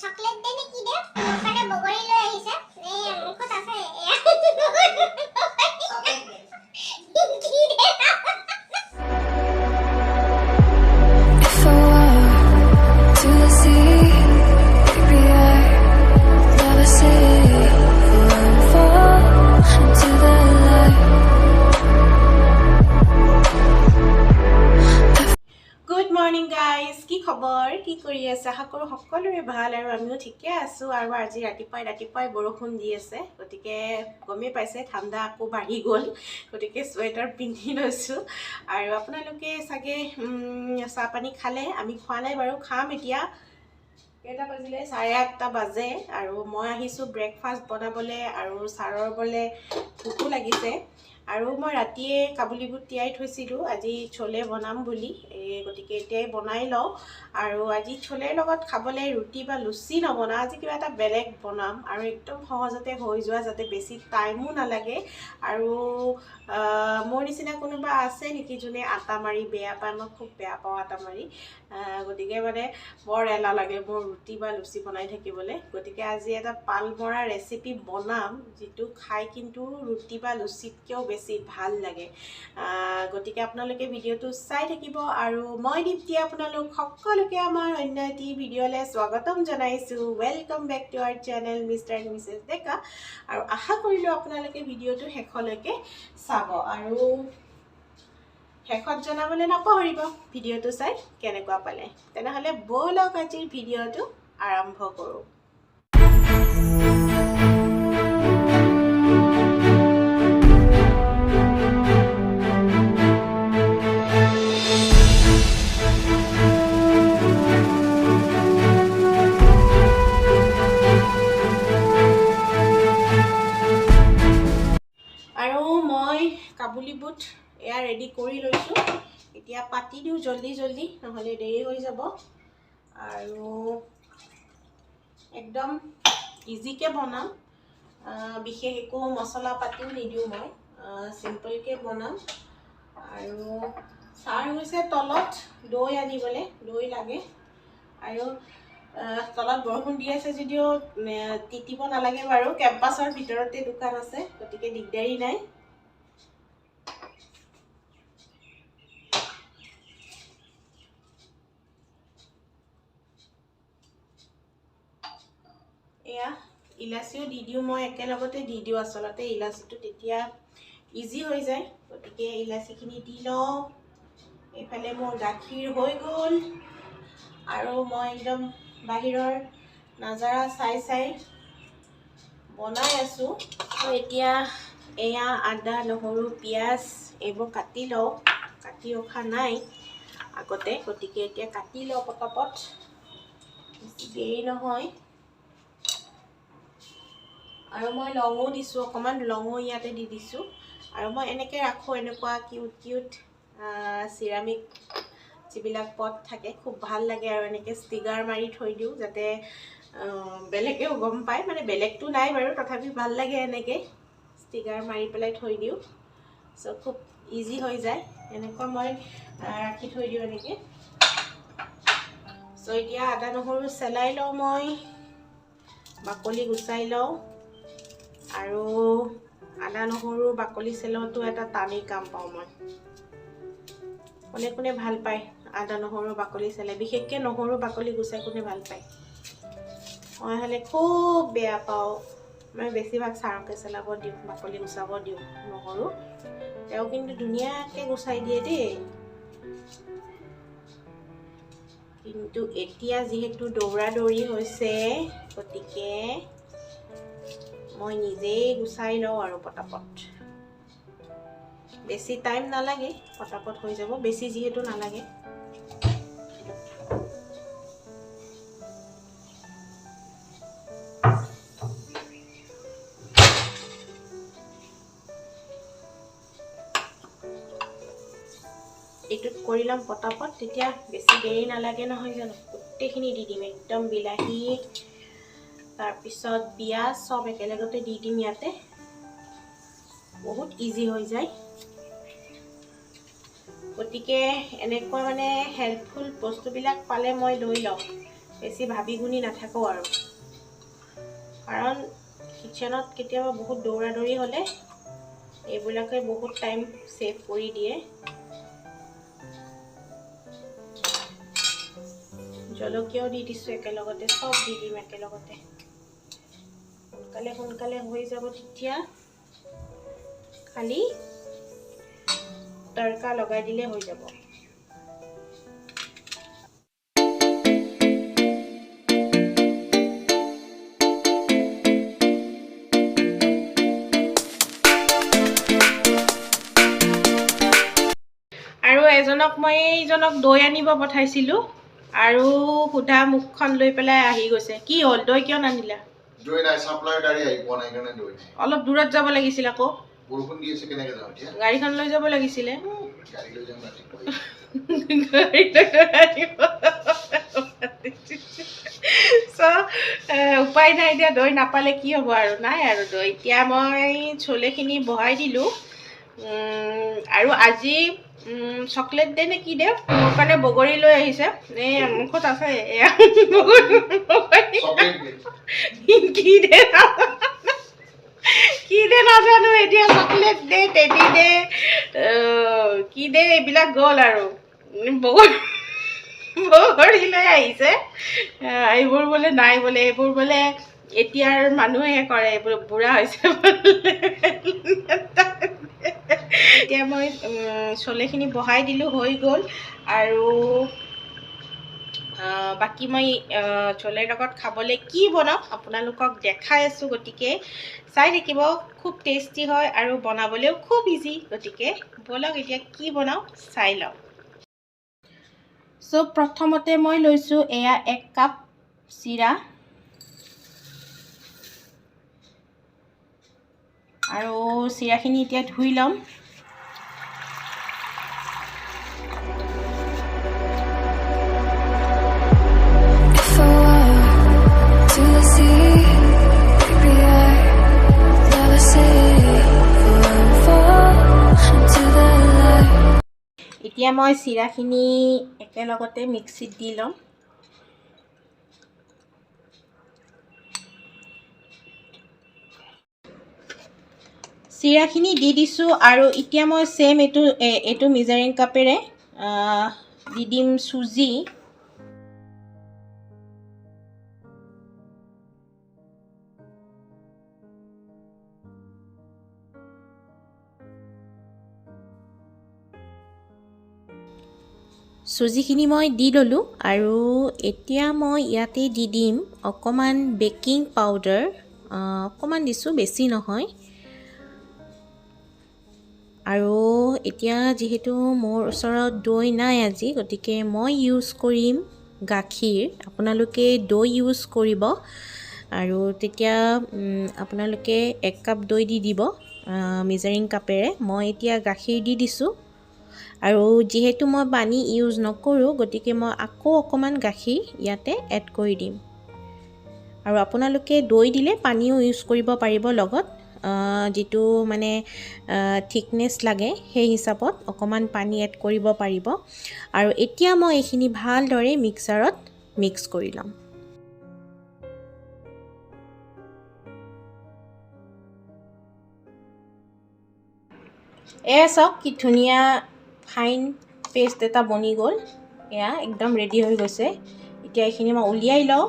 chocolate দে নে কি দে মানে বগৰী লৈ আহিছে মুখত আছে কি কৰি আছে আশা কৰো সকলোৰে ভাল আৰু আমিও ঠিকে আছো আৰু আজি ৰাতিপুৱাই বৰষুণ দি আছে গতিকে গমে পাইছে ঠাণ্ডা আকৌ বাঢ়ি গ'ল গতিকে সোয়েটাৰ পিন্ধি লৈছো আৰু আপোনালোকে সাগে চাহ পানী খালে আমি খোৱা নাই বাৰু খাম এতিয়া কেইটা বাজিলে 8:30 বাজে আৰু মই আহিছো ব্ৰেকফাষ্ট বনাবলে আৰু সাৰৰ বলে ভোকো লাগিছে আৰু মই ৰাতিয়ে কাবুলী বুট তিয়াই থৈছিলো আজি ছোলে বনাম বুলি গতিকে এতিয়াই বনাই লও আৰু আজি ছোলেৰ লগত খাবলে ৰুটি বা লুচি নবনা আজি কিবা এটা বেলেগ বনাম আৰু একদম সহজতে হৈ যোৱা যাতে বেছি টাইমো নালাগে আৰু মোৰ নিচিনা কোনোবা আছে নেকি যোনে আটা মাৰি বেয়া পায় মই খুব বেয়া পাওঁ আটা মাৰি গতিকে মানে বৰ এলা লাগে মোৰ ৰুটি বা লুচি বনাই থাকিবলে গতিকে আজি এটা পাল মৰা ৰেচিপি বনাম যেটো খাই কিন্তু ৰুটি বা লুচিতকেও বেছি ভাল লাগে গতিকে আপোনালোকে ভিডিওটো চাই থাকিব আৰু মই দীপ্তি আপোনালোক সকলোকে আমাৰ অন্য এটি ভিডিওলে স্বাগতম জনাইছো welcome back to our channel mr&mrsdeka আৰু আশা কৰিলো আপোনালোকে ভিডিওটো শেষলৈকে চাব আৰু শেষত জনাবলৈ নপাহৰিব ভিডিওটো চাই কেনেকুৱা পালে তেনেহলে বলক আজিৰ ভিডিওটো আৰম্ভ কৰো কাবুলী বুট এয়া ৰেডি কৰি লৈছো এতিয়া পাতি দিও জলদি নহলে দেৰি হৈ যাব আৰু একদম ইজিকে বনাম বিশেষ একো মছলা পাতিও নিদিও মই সিম্পল কে বনাম আৰু সাৰ হৈছে তলত দৈ আনিবলে দৈ লাগে আৰু তলত বৰষুণ দি আছে যদিও তিতিব নালাগে বাৰু কেম্পাছৰ ভিতৰতে দোকান আছে গতিকে দিগদাৰি নাই এয়া ইলাচিও দি দিও মই একেলগতে দি দিও আসলতে ইলাচিটো তেতিয়া ইজি হৈ যায় গতিকে ইলাচিখিনি দি লও এফালে মোৰ গাখীৰ হৈ গ'ল আৰু মই একদম বাহিৰৰ নজাৰা চাই বনাই আছো তো এতিয়া এয়া আদা নহৰু পিয়াজ এইবোৰ কাটি লও কাটি ৰখা নাই আগতে গতিকে এতিয়া কাটি লও পটাপট দেৰি নহয় আৰু মই লঙো দিছো অকমান লঙো ইয়াতে দি দিছো আৰু মই এনেকৈ ৰাখো এনেকুৱা কিউট সিৰামিক যিবিলাক পট থাকে খুব ভাল লাগে আৰু এনেকৈ ষ্টিকাৰ মাৰি থৈ দিও যাতে বেলেগেও গম পায় মানে বেলেগটো নাই বাৰু তথাপি ভাল লাগে এনেকৈ ষ্টিকাৰ মাৰি পেলাই থৈ দিও সো খুব ইজি হৈ যায় এনেকুৱা মই ৰাখি থৈ দিও এনেকৈ সো এতিয়া আদা নহৰু চেলাই লও মই বাকলি গুচাই লও আৰু আদা নহৰু বাকলি চেলোৱাটো এটা টানি কাম পাওঁ মই কোনে ভাল পায় আদা নহৰু বাকলি চেলে বিশেষকৈ নহৰু বাকলি গুচাই কোনে ভাল পায় মই হলে খুব বেয়া পাওঁ মই বেছিভাগ সাৰকে চেলাব দিও বাকলি গুচাব দিও নহৰু তেও কিন্তু ধুনীয়াকৈ গুচাই দিয়ে দেই কিন্তু এতিয়া যেহেতু দৌৰা দৌৰি হৈছে গতিকে মই নিজেই গুচাই লও আৰু পটাপট বেছি টাইম নালাগে পটাপট হৈ যাব বেছি যেহেতু নালাগে এইটোত কৰিলাম পটাপট তেতিয়া বেছি দেৰি নালাগে নহয় জানো গোটেইখিনি দি দিম একদম বিলাহী তাৰ পিছত পিয়াজ সব একেলগতে দি দিম ইয়াতে বহুত ইজি হৈ যায় গতিকে এনেকুৱা মানে হেল্পফুল বস্তুবিলাক পালে মই লৈ লওঁ বেছি ভাবি গুণি নাথাকো আৰু কাৰণ কিচেনত কেতিয়াবা বহুত দৌৰা-দৌৰি হ'লে এইবিলাকে বহুত টাইম সেভ কৰি দিয়ে জলকীয়াও দি দিছো একেলগতে সব দি দিম একেলগতে সোনকালে হৈ যাব তেতিয়া খালি তড়কা লগাই দিলে হৈ যাব আৰু এজনক মই এইজনক দৈ আনিব পঠাইছিলো আৰু খুদা মুখখন লৈ পেলাই আহি গৈছে কি হ'ল দৈ কিয় নানিলা দৈ নাই সাপ্লাই গাড়ী আহি পোৱা নাই কাৰণে দৈ নাই অলপ দূৰত যাব লাগিছিল আকৌ বৰষুণ দি আছে কেনেকৈ যাওঁ এতিয়া গাড়ীখন লৈ যাব লাগিছিল গাড়ী লৈ যাম সো উপায় নাই এতিয়া দৈ নাপালে কি হ'ব আৰু নাই আৰু দৈ এতিয়া মই ছোলেখিনি বহাই দিলোঁ আৰু আজি চকলেট দে নে কি দে মোৰ কাৰণে বগৰী লৈ আহিছে এই মুখত আছে এয়া কি দে নাজানো এতিয়া চকলেট দে টেডি দে কি দে এইবিলাক গ'ল আৰু বগৰী লৈ আহিছে এইবোৰ বোলে নাই বোলে এইবোৰ বোলে এতিয়াৰ মানুহে কৰে এইবোৰ বুঢ়া হৈছে এতিয়া মই ছোলেখিনি বহাই দিলোঁ হৈ গ'ল আৰু বাকি মই ছোলেৰ লগত খাবলৈ কি বনাম আপোনালোকক দেখাই আছোঁ গতিকে চাই থাকিব খুব টেষ্টি হয় আৰু বনাবলৈও খুব ইজি গতিকে বলক এতিয়া কি বনাও চাই লওঁ সো প্ৰথমতে মই লৈছোঁ এয়া 1 কাপ চিৰা আৰু চিৰাখিনি এতিয়া ধুই ল'ম এতিয়া মই চিৰাখিনি একেলগতে মিক্সিত দি ল'ম চিৰাখিনি দি দিছোঁ আৰু এতিয়া মই সেম এইটো মেজাৰিং কাপেৰে দি দিম চুজি চুজিখিনি মই দি ললোঁ আৰু এতিয়া মই ইয়াতে দি দিম অকমান বেকিং পাউডাৰ অকমান দিছোঁ বেছি নহয় আৰু এতিয়া যেহেতু মোৰ ওচৰত দৈ নাই আজি গতিকে মই ইউজ কৰিম গাখীৰ আপোনালোকে দৈ ইউজ কৰিব আৰু তেতিয়া আপোনালোকে 1 কাপ দৈ দি দিব মেজাৰিং কাপেৰে মই এতিয়া গাখীৰ দি দিছোঁ আৰু যেহেতু মই পানী ইউজ নকৰোঁ গতিকে মই আকৌ অকমান গাখীৰ ইয়াতে এড কৰি দিম আৰু আপোনালোকে দৈ দিলে পানীও ইউজ কৰিব পাৰিব লগত যেটো মানে থিকনেস লাগে সেই হিচাপত অকমান পানী এড কৰিব পাৰিব আৰু এতিয়া মই এইখিনি ভালদৰে মিক্সাৰত মিক্স কৰি লম এসক কি ধুনিয়া ফাইন পেষ্ট এটা বনি গ'ল এয়া একদম ৰেডি হৈ গৈছে এতিয়া এইখিনি মই উলিয়াই লওঁ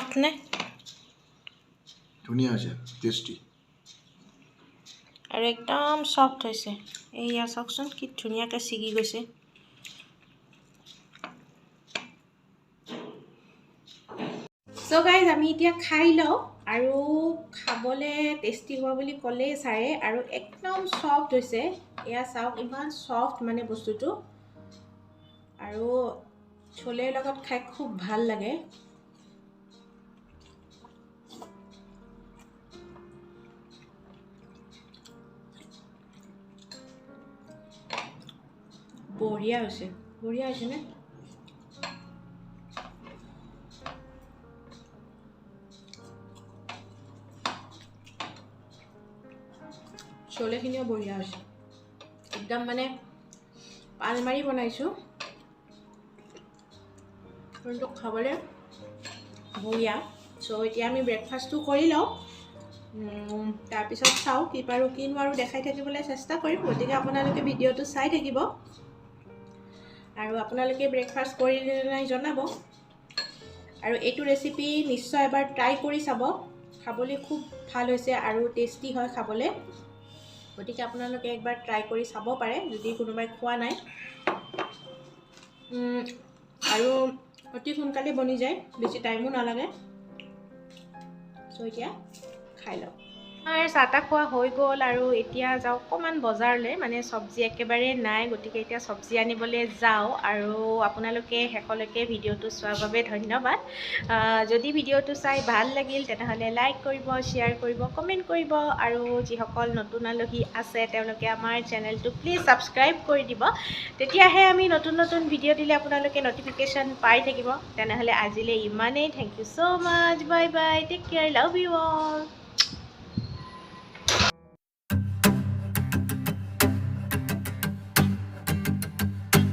সফট নে ধুনীয়া হৈছে টেষ্টি আৰু একদম সফট হৈছে এইয়া চাওকচোন কি ধুনীয়াকৈ ছিগি গৈছে সো গাইজ আমি এতিয়া খাই লওঁ আৰু খাবলৈ টেষ্টি হোৱা বুলি ক'লেই চাৰে আৰু একদম সফট হৈছে এয়া চাওক ইমান সফট মানে বস্তুটো আৰু ছোলেৰ লগত খাই খুব ভাল লাগে বঢ়িয়া হৈছে নে ছোলেখিনিও বঢ়িয়া হৈছে একদম মানে পাল মাৰি বনাইছোঁ কিন্তু খাবলৈ বঢ়িয়া চ' এতিয়া আমি ব্ৰেকফাষ্টটো কৰি লওঁ তাৰপিছত চাওঁ কি পাৰোঁ কি নোৱাৰোঁ দেখাই থাকিবলৈ চেষ্টা কৰিম গতিকে আপোনালোকে ভিডিঅ'টো চাই থাকিব আৰু আপোনালোকে ব্ৰেকফাষ্ট কৰিলে নাই জনাব আৰু এইটো ৰেচিপি নিশ্চয় এবাৰ ট্ৰাই কৰি চাব খাবলৈ খুব ভাল হৈছে আৰু টেষ্টি হয় খাবলৈ গতিকে আপোনালোকে একবাৰ ট্ৰাই কৰি চাব পাৰে যদি কোনোবাই খোৱা নাই আৰু অতি সোনকালে বনি যায় বেছি টাইমো নালাগে চ' এতিয়া খাই লওঁ চাহ তাহ খোৱা হৈ গ'ল আৰু এতিয়া যাওঁ অকণমান বজাৰলৈ মানে চব্জি একেবাৰে নাই গতিকে এতিয়া চব্জি আনিবলৈ যাওঁ আৰু আপোনালোকে শেষলৈকে ভিডিঅ'টো চোৱাৰ বাবে ধন্যবাদ যদি ভিডিঅ'টো চাই ভাল লাগিল তেনেহ'লে লাইক কৰিব শ্বেয়াৰ কৰিব কমেণ্ট কৰিব আৰু যিসকল নতুন আলহী আছে তেওঁলোকে আমাৰ চেনেলটো প্লিজ ছাবস্ক্ৰাইব কৰি দিব তেতিয়াহে আমি নতুন নতুন ভিডিঅ' দিলে আপোনালোকে নটিফিকেশ্যন পাই থাকিব তেনেহ'লে আজিলৈ ইমানেই thank you so' much bye bye take care love you all